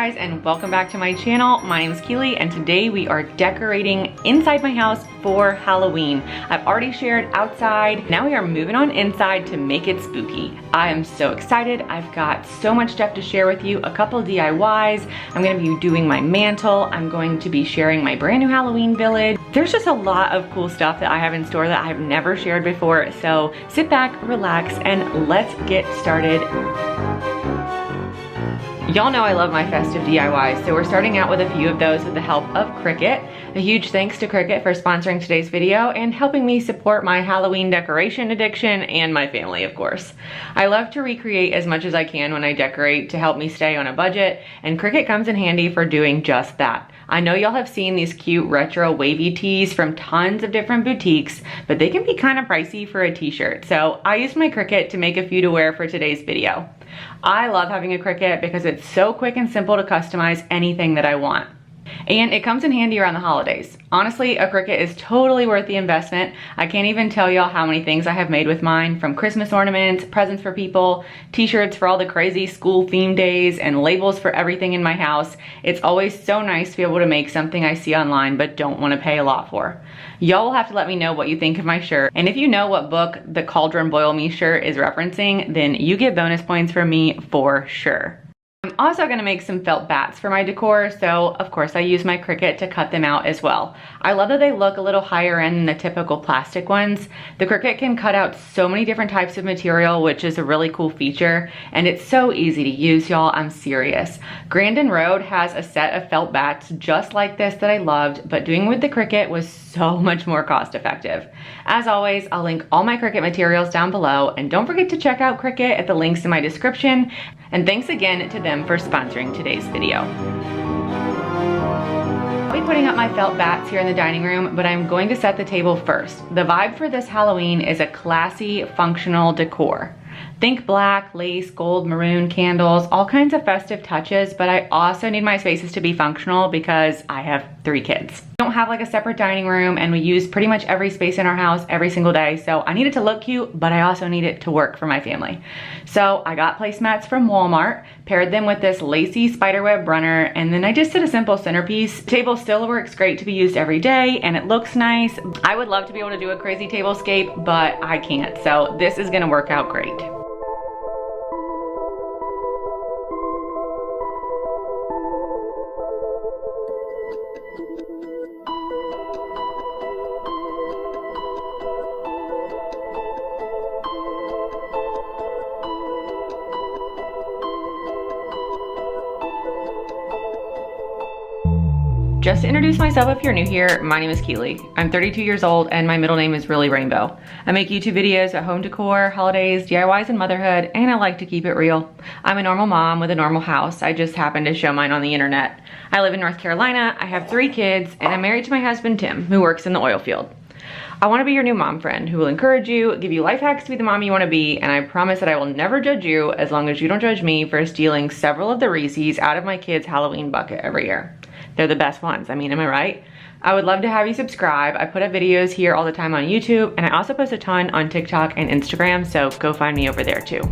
guys, and welcome back to my channel. My name is Kilee, and today we are decorating inside my house for Halloween. I've already shared outside. Now we are moving on inside to make it spooky. I am so excited. I've got so much stuff to share with you. A couple DIYs. I'm gonna be doing my mantle. I'm going to be sharing my brand new Halloween village. There's just a lot of cool stuff that I have in store that I've never shared before. So sit back, relax, and let's get started. Y'all know I love my festive DIYs, so we're starting out with a few of those with the help of Cricut. A huge thanks to Cricut for sponsoring today's video and helping me support my Halloween decoration addiction and my family, of course. I love to recreate as much as I can when I decorate to help me stay on a budget, and Cricut comes in handy for doing just that. I know y'all have seen these cute retro wavy tees from tons of different boutiques, but they can be kind of pricey for a t-shirt, so I used my Cricut to make a few to wear for today's video. I love having a Cricut because it's so quick and simple to customize anything that I want. And it comes in handy around the holidays. Honestly, a Cricut is totally worth the investment. I can't even tell y'all how many things I have made with mine, from Christmas ornaments, presents for people, t-shirts for all the crazy school theme days, and labels for everything in my house. It's always so nice to be able to make something I see online but don't want to pay a lot for. Y'all will have to let me know what you think of my shirt, and if you know what book the Cauldron Boil Me shirt is referencing, then you get bonus points from me for sure. I'm also going to make some felt bats for my decor, so of course I use my Cricut to cut them out as well. I love that they look a little higher end than the typical plastic ones. The Cricut can cut out so many different types of material, which is a really cool feature, and it's so easy to use, y'all. I'm serious. Grandin Road has a set of felt bats just like this that I loved, but doing with the Cricut was so much more cost effective. As always, I'll link all my Cricut materials down below, and don't forget to check out Cricut at the links in my description. And thanks again to them for sponsoring today's video. I'll be putting up my felt bats here in the dining room, but I'm going to set the table first. The vibe for this Halloween is a classy, functional decor. Think black, lace, gold, maroon, candles, all kinds of festive touches, but I also need my spaces to be functional because I have 3 kids. We don't have like a separate dining room, and we use pretty much every space in our house every single day, so I need it to look cute, but I also need it to work for my family. So I got placemats from Walmart, paired them with this lacy spiderweb runner, and then I just did a simple centerpiece. The table still works great to be used every day, and it looks nice. I would love to be able to do a crazy tablescape, but I can't, so this is gonna work out great. Just to introduce myself if you're new here, my name is Kilee. I'm 32 years old and my middle name is really Rainbow. I make YouTube videos at home decor, holidays, DIYs, and motherhood, and I like to keep it real. I'm a normal mom with a normal house. I just happen to show mine on the internet. I live in North Carolina, I have 3 kids, and I'm married to my husband Tim, who works in the oil field. I want to be your new mom friend who will encourage you, give you life hacks to be the mom you want to be, and I promise that I will never judge you as long as you don't judge me for stealing several of the Reese's out of my kids' Halloween bucket every year. They're the best ones. I mean, am I right? I would love to have you subscribe. I put up videos here all the time on YouTube, and I also post a ton on TikTok and Instagram, so go find me over there too.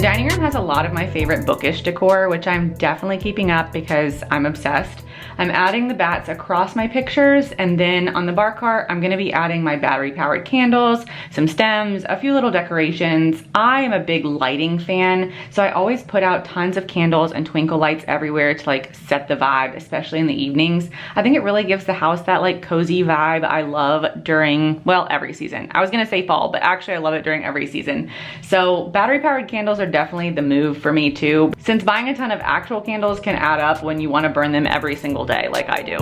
The dining room has a lot of my favorite bookish decor, which I'm definitely keeping up because I'm obsessed. I'm adding the bats across my pictures, and then on the bar cart, I'm gonna be adding my battery powered candles, some stems, a few little decorations. I am a big lighting fan, so I always put out tons of candles and twinkle lights everywhere to like set the vibe, especially in the evenings. I think it really gives the house that like cozy vibe I love during, well, every season. I was gonna say fall, but actually I love it during every season. So battery powered candles are definitely the move for me too, since buying a ton of actual candles can add up when you wanna burn them every single day like I do.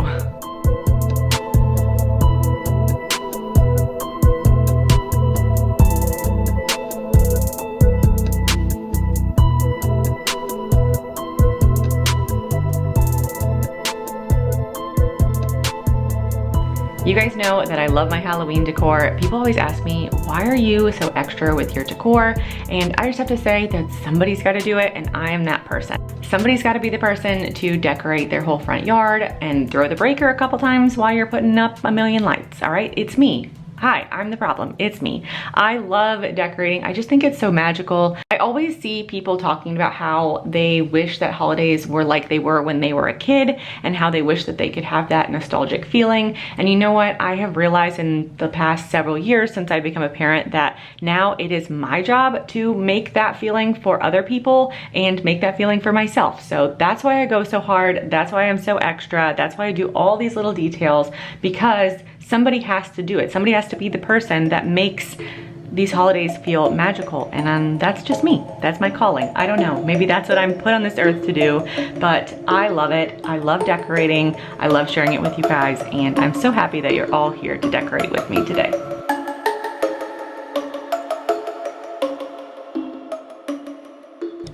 You guys know that I love my Halloween decor. People always ask me, why are you so extra with your decor? And I just have to say that somebody's gotta do it, and I am that person. Somebody's gotta be the person to decorate their whole front yard and throw the breaker a couple times while you're putting up a million lights, all right? It's me. Hi, I'm the problem, it's me. I love decorating, I just think it's so magical. I always see people talking about how they wish that holidays were like they were when they were a kid, and how they wish that they could have that nostalgic feeling. And you know what? I have realized in the past several years since I've become a parent that now it is my job to make that feeling for other people and make that feeling for myself. So that's why I go so hard, that's why I'm so extra, that's why I do all these little details, because somebody has to do it. Somebody has to be the person that makes these holidays feel magical, and that's just me. That's my calling. I don't know, maybe that's what I'm put on this earth to do, but I love it. I love decorating. I love sharing it with you guys, and I'm so happy that you're all here to decorate with me today.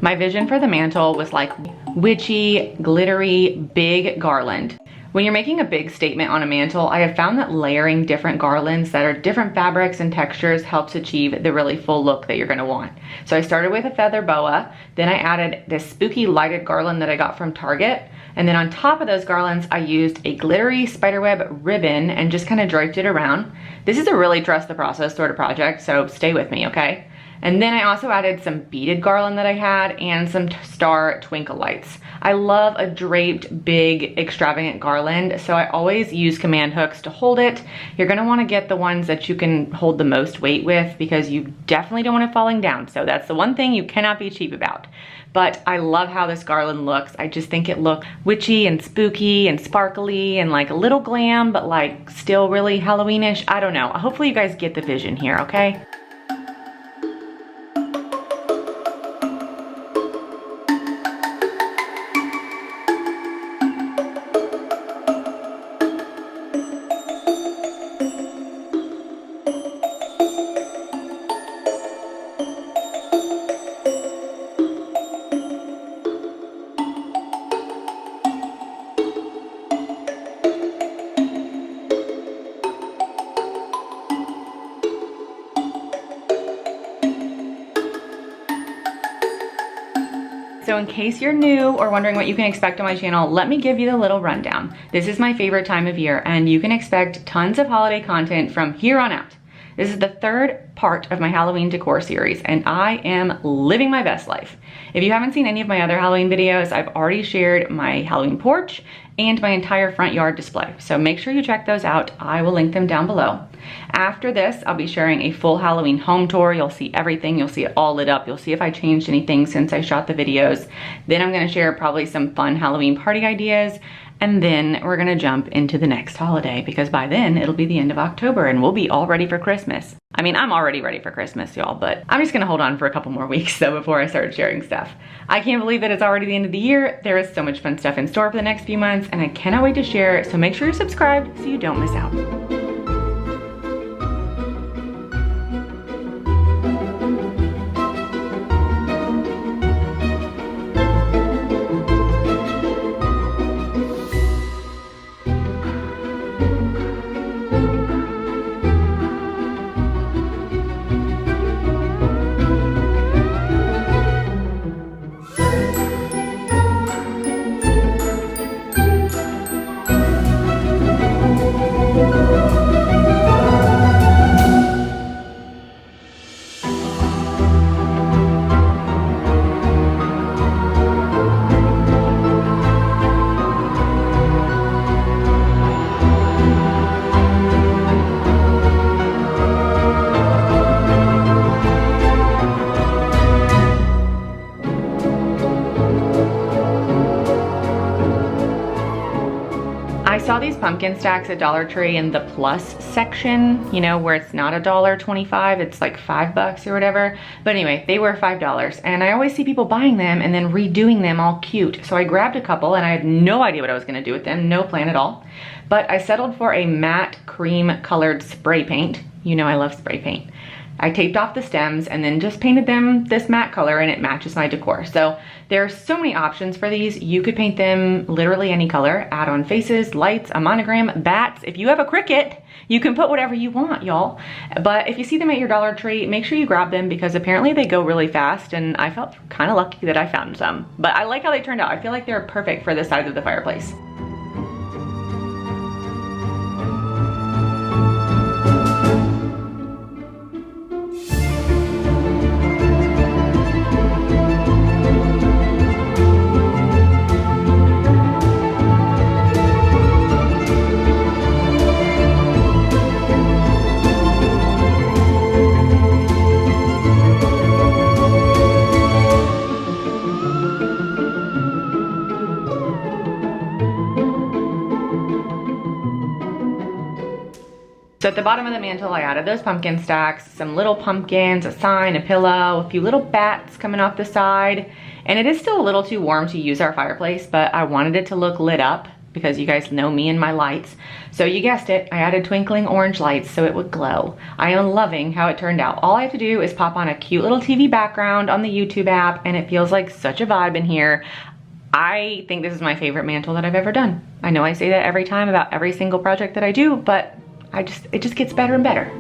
My vision for the mantle was like witchy, glittery, big garland. When you're making a big statement on a mantle, I have found that layering different garlands that are different fabrics and textures helps achieve the really full look that you're gonna want. So I started with a feather boa, then I added this spooky lighted garland that I got from Target, and then on top of those garlands, I used a glittery spiderweb ribbon and just kind of draped it around. This is a really trust the process sort of project, so stay with me, okay? And then I also added some beaded garland that I had and some star twinkle lights. I love a draped, big, extravagant garland, so I always use command hooks to hold it. You're gonna wanna get the ones that you can hold the most weight with, because you definitely don't want it falling down. So that's the one thing you cannot be cheap about. But I love how this garland looks. I just think it looks witchy and spooky and sparkly and like a little glam, but like still really Halloweenish. I don't know. Hopefully you guys get the vision here, okay? So in case you're new or wondering what you can expect on my channel, let me give you the little rundown. This is my favorite time of year, and you can expect tons of holiday content from here on out. This is the third part of my Halloween decor series, and I am living my best life. If you haven't seen any of my other Halloween videos, I've already shared my Halloween porch and my entire front yard display. So make sure you check those out. I will link them down below. After this, I'll be sharing a full Halloween home tour. You'll see everything. You'll see it all lit up. You'll see if I changed anything since I shot the videos. Then I'm gonna share probably some fun Halloween party ideas. And then we're gonna jump into the next holiday, because by then it'll be the end of October and we'll be all ready for Christmas. I mean, I'm already ready for Christmas, y'all, but I'm just gonna hold on for a couple more weeks though before I start sharing stuff. I can't believe that it's already the end of the year. There is so much fun stuff in store for the next few months, and I cannot wait to share, so make sure you're subscribed so you don't miss out. saw these pumpkin stacks at Dollar Tree in the plus section, you know, where it's not $1.25, it's like $5 or whatever. But anyway, they were $5 and I always see people buying them and then redoing them all cute. So I grabbed a couple and I had no idea what I was gonna do with them, no plan at all. But I settled for a matte cream colored spray paint. You know I love spray paint. I taped off the stems and then just painted them this matte color and it matches my decor. So there are so many options for these. You could paint them literally any color, add on faces, lights, a monogram, bats. If you have a Cricut, you can put whatever you want, y'all. But if you see them at your Dollar Tree, make sure you grab them because apparently they go really fast and I felt kind of lucky that I found some. But I like how they turned out. I feel like they're perfect for the size of the fireplace. So at the bottom of the mantle, I added those pumpkin stacks, some little pumpkins, a sign, a pillow, a few little bats coming off the side. And it is still a little too warm to use our fireplace, but I wanted it to look lit up because you guys know me and my lights. So you guessed it, I added twinkling orange lights so it would glow. I am loving how it turned out. All I have to do is pop on a cute little TV background on the YouTube app and it feels like such a vibe in here. I think this is my favorite mantle that I've ever done. I know I say that every time about every single project that I do, but it just gets better and better.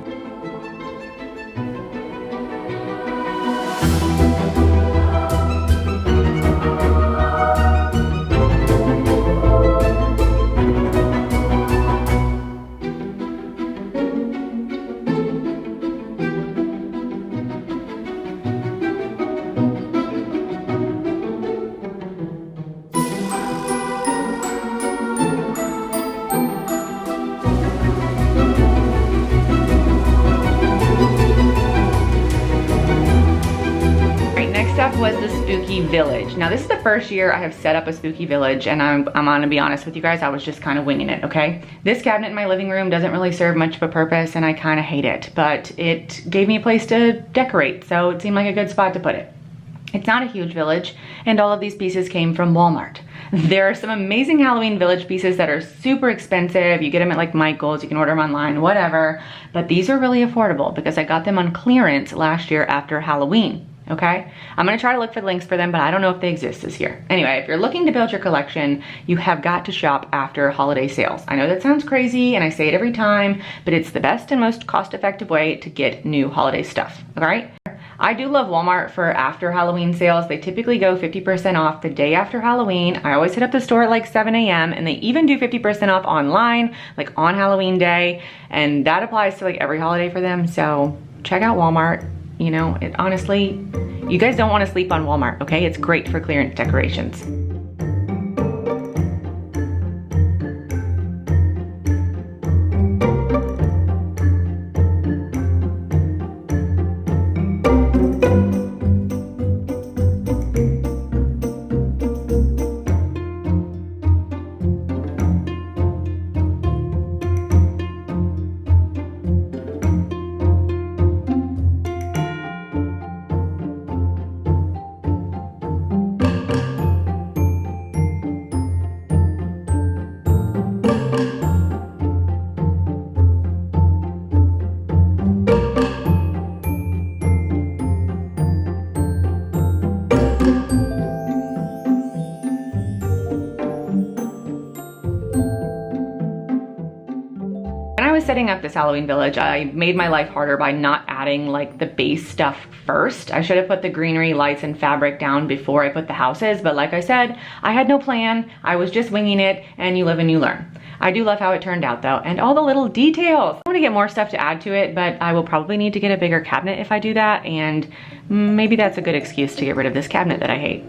Was the spooky village. Now this is the first year I have set up a spooky village and I'm gonna be honest with you guys, I was just kind of winging it, okay? This cabinet in my living room doesn't really serve much of a purpose and I kind of hate it, but it gave me a place to decorate, so it seemed like a good spot to put it. It's not a huge village and all of these pieces came from Walmart. There are some amazing Halloween village pieces that are super expensive. You get them at like Michael's, you can order them online, whatever, but these are really affordable because I got them on clearance last year after Halloween. Okay, I'm gonna try to look for the links for them, but I don't know if they exist this year. Anyway, if you're looking to build your collection, you have got to shop after holiday sales. I know that sounds crazy and I say it every time, but it's the best and most cost-effective way to get new holiday stuff, all right? I do love Walmart for after Halloween sales. They typically go 50% off the day after Halloween. I always hit up the store at like 7 a.m. and they even do 50% off online, like on Halloween day. And that applies to like every holiday for them. So check out Walmart. You know, it honestly, you guys don't want to sleep on Walmart, okay? It's great for clearance decorations. Setting up this Halloween village, I made my life harder by not adding like the base stuff first. I should have put the greenery, lights, and fabric down before I put the houses, but like I said, I had no plan. I was just winging it, and you live and you learn. I do love how it turned out though, and all the little details. I want to get more stuff to add to it, but I will probably need to get a bigger cabinet if I do that, and maybe that's a good excuse to get rid of this cabinet that I hate.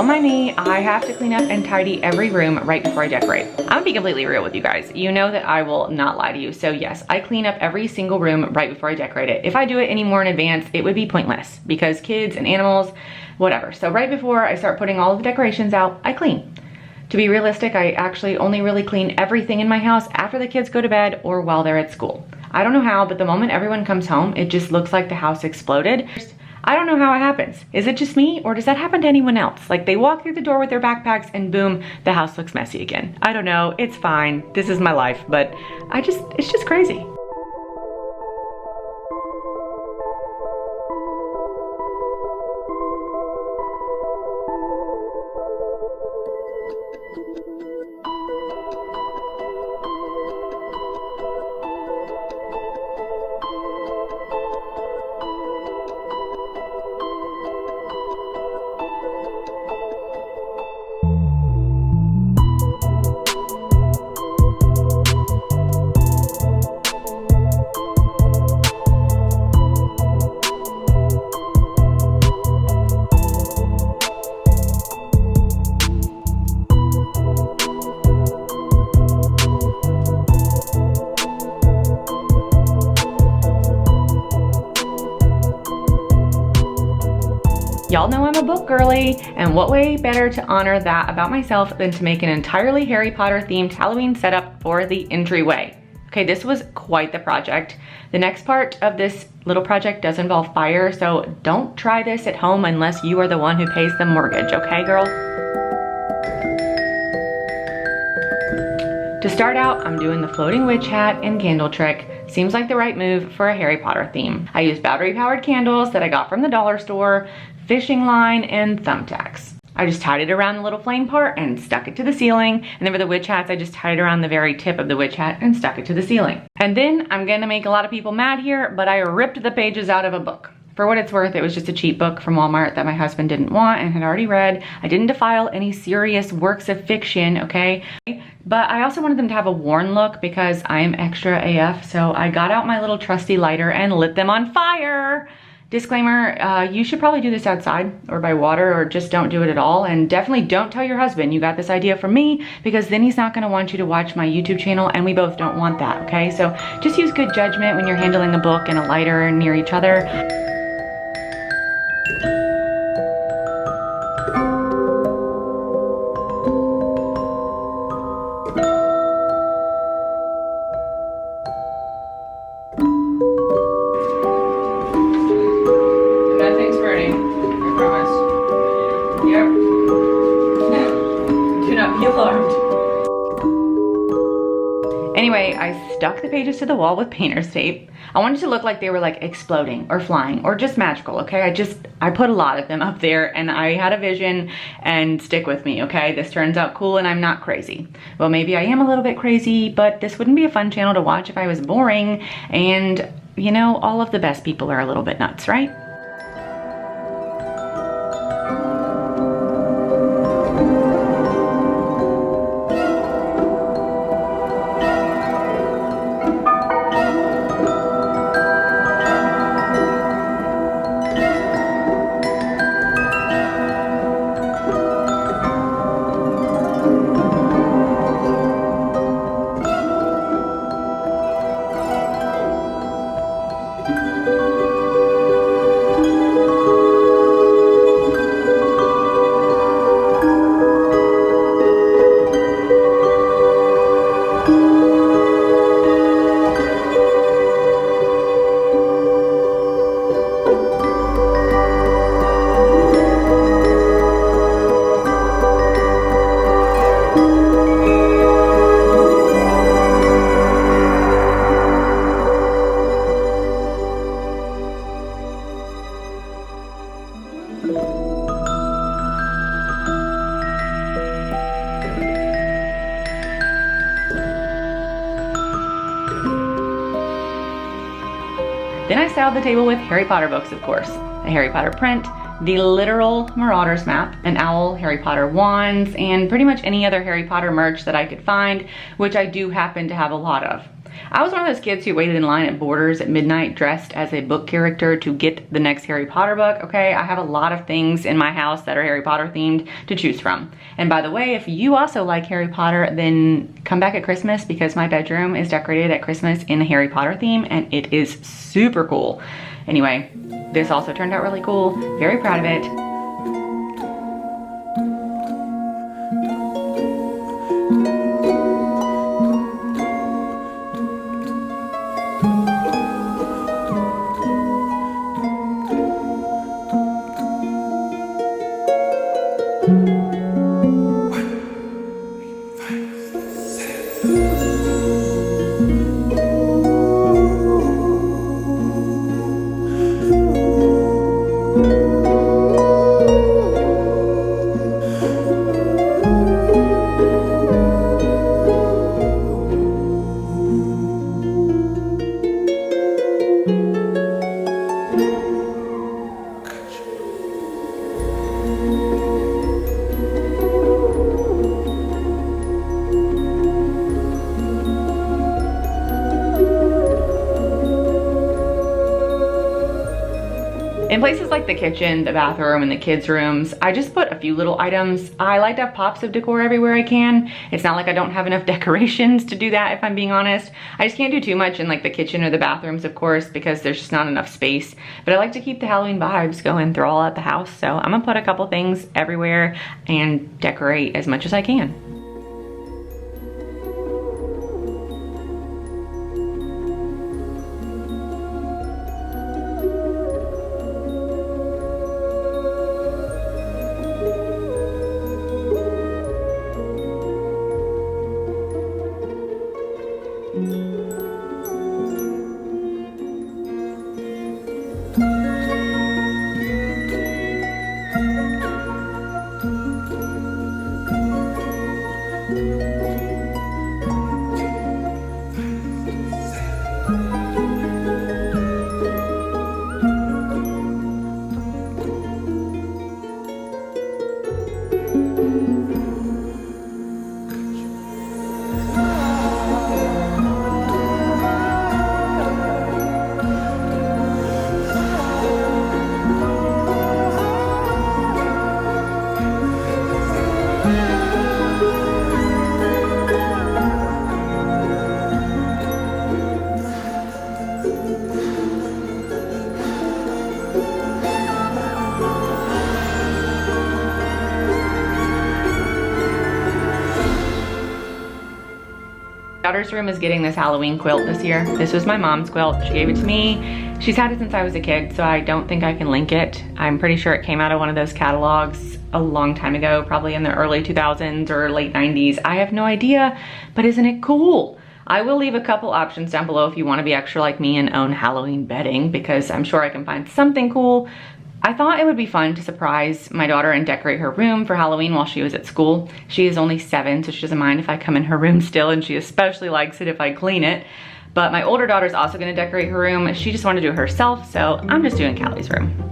don't mind me, I have to clean up and tidy every room right before I decorate. I'm gonna be completely real with you guys. You know that I will not lie to you. So yes, I clean up every single room right before I decorate it. If I do it any more in advance, it would be pointless because kids and animals, whatever. So right before I start putting all of the decorations out, I clean. To be realistic, I actually only really clean everything in my house after the kids go to bed or while they're at school. I don't know how, but the moment everyone comes home, it just looks like the house exploded. I don't know how it happens. Is it just me, or does that happen to anyone else? Like they walk through the door with their backpacks and boom, the house looks messy again. I don't know, it's fine. This is my life, but it's just crazy. Y'all know I'm a book girly, and what way better to honor that about myself than to make an entirely Harry Potter themed Halloween setup for the entryway. Okay, this was quite the project. The next part of this little project does involve fire, so don't try this at home unless you are the one who pays the mortgage, okay girl? To start out, I'm doing the floating witch hat and candle trick. Seems like the right move for a Harry Potter theme. I used battery powered candles that I got from the dollar store, fishing line, and thumbtacks. I just tied it around the little flame part and stuck it to the ceiling. And then for the witch hats, I just tied it around the very tip of the witch hat and stuck it to the ceiling. And then I'm gonna make a lot of people mad here, but I ripped the pages out of a book. For what it's worth, it was just a cheap book from Walmart that my husband didn't want and had already read. I didn't defile any serious works of fiction, okay? But I also wanted them to have a worn look because I am extra AF, so I got out my little trusty lighter and lit them on fire. Disclaimer, you should probably do this outside or by water, or just don't do it at all. And definitely don't tell your husband you got this idea from me, because then he's not gonna want you to watch my YouTube channel, and we both don't want that, okay? So just use good judgment when you're handling a book and a lighter near each other. Anyway, I stuck the pages to the wall with painter's tape. I wanted to look like they were like exploding or flying or just magical, okay? I put a lot of them up there and I had a vision, and stick with me, okay? This turns out cool and I'm not crazy. Well, maybe I am a little bit crazy, but this wouldn't be a fun channel to watch if I was boring, and you know, all of the best people are a little bit nuts, right? Then I styled the table with Harry Potter books, of course. A Harry Potter print, the literal Marauders map, an owl, Harry Potter wands, and pretty much any other Harry Potter merch that I could find, which I do happen to have a lot of. I was one of those kids who waited in line at Borders at midnight dressed as a book character to get the next Harry Potter book, okay? I have a lot of things in my house that are Harry Potter themed to choose from. And by the way, if you also like Harry Potter, then come back at Christmas because my bedroom is decorated at Christmas in a Harry Potter theme and it is super cool. Anyway, this also turned out really cool. Very proud of it. In places like the kitchen, the bathroom, and the kids' rooms, I just put a few little items. I like to have pops of decor everywhere I can. It's not like I don't have enough decorations to do that, if I'm being honest. I just can't do too much in like the kitchen or the bathrooms, of course, because there's just not enough space. But I like to keep the Halloween vibes going through all at the house. So I'm gonna put a couple things everywhere and decorate as much as I can. Daughter's room is getting this Halloween quilt this year. This was my mom's quilt. She gave it to me. She's had it since I was a kid, so I don't think I can link it. I'm pretty sure it came out of one of those catalogs a long time ago, probably in the early 2000s or late 90s. I have no idea, but isn't it cool? I will leave a couple options down below if you want to be extra like me and own Halloween bedding, because I'm sure I can find something cool. I thought it would be fun to surprise my daughter and decorate her room for Halloween while she was at school. She is only 7, so she doesn't mind if I come in her room still, and she especially likes it if I clean it. But my older daughter's also gonna decorate her room. She just wanted to do it herself, so I'm just doing Callie's room.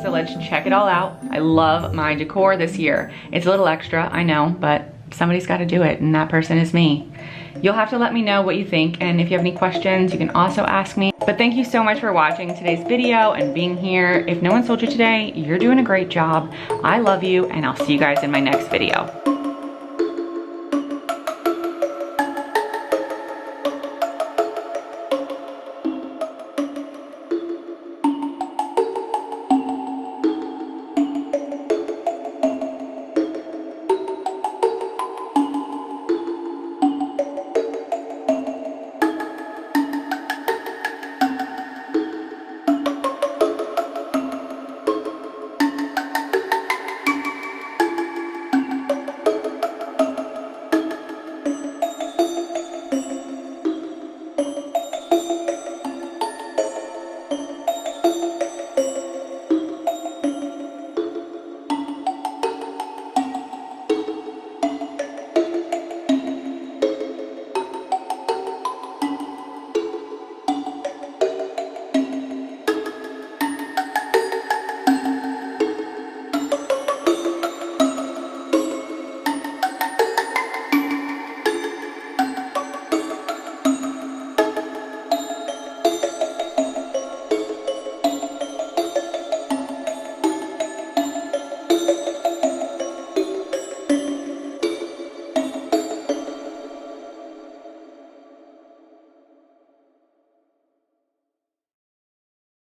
So let's check it all out. I love my decor this year. It's a little extra, I know, but somebody's got to do it, and that person is me. You'll have to let me know what you think, and if you have any questions, you can also ask me. But thank you so much for watching today's video and being here. If no one told you today, you're doing a great job. I love you, and I'll see you guys in my next video.